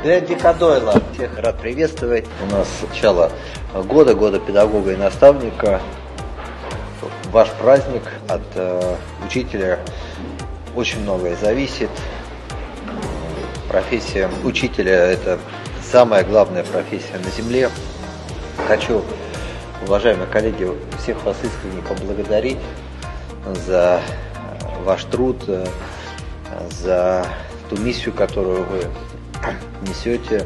Для Дика Дойла. Всех рад приветствовать. У нас начало года педагога и наставника. Ваш праздник. От учителя очень многое зависит. Профессия учителя – это самая главная профессия на земле. Хочу, уважаемые коллеги, всех вас искренне поблагодарить за ваш труд, за ту миссию, которую вы несете,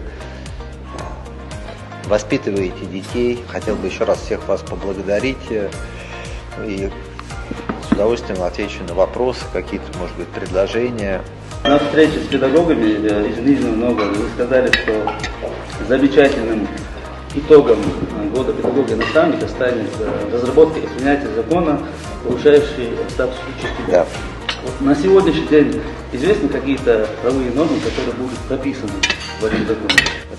воспитываете детей. Хотел бы еще раз всех вас поблагодарить и с удовольствием отвечу на вопросы, какие-то, может быть, предложения. На встрече с педагогами из Нижнего Новгорода вы сказали, что замечательным итогом года педагога и наставника станет разработка и принятие закона, повышающий статус учителя. Да. Вот на сегодняшний день известны какие-то правовые нормы, которые будут прописаны в этом законе?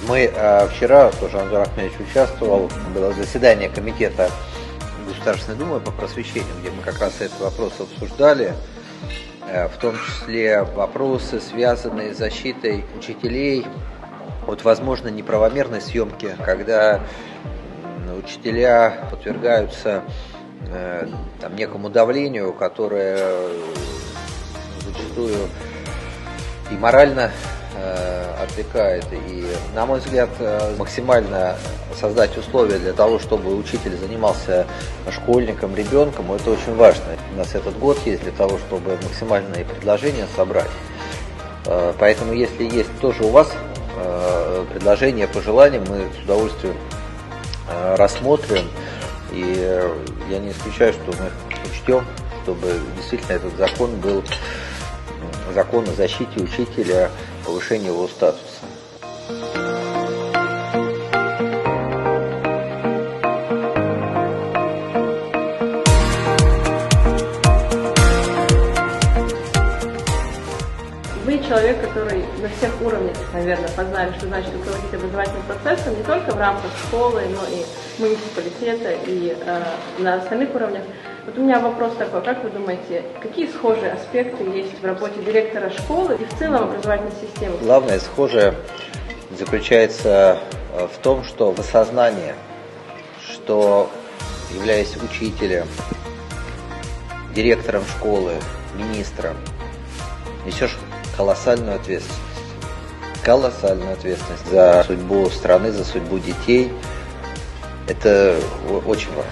Мы вчера, тоже Анзор Ахмедович участвовал, было заседание комитета Государственной Думы по просвещению, где мы как раз этот вопрос обсуждали, в том числе вопросы, связанные с защитой учителей от, возможно, неправомерной съемки, когда учителя подвергаются некому давлению, которое зачастую и морально отвлекает, и, на мой взгляд, максимально создать условия для того, чтобы учитель занимался школьником, ребенком, это очень важно. У нас этот год есть для того, чтобы максимальные предложения собрать. Поэтому, если есть тоже у вас предложения, пожелания, мы с удовольствием рассмотрим. И я не исключаю, что мы учтем, чтобы действительно этот закон был закон о защите учителя, повышении его статуса. Вы человек, который на всех уровнях, наверное, познали, что значит руководить образовательным процессом, не только в рамках школы, но и муниципалитета, и на остальных уровнях. Вот у меня вопрос такой, как вы думаете, какие схожие аспекты есть в работе директора школы и в целом образовательной системы? Главное схожее заключается в том, что в осознании, что, являясь учителем, директором школы, министром, несешь колоссальную ответственность за судьбу страны, за судьбу детей. Это очень важно.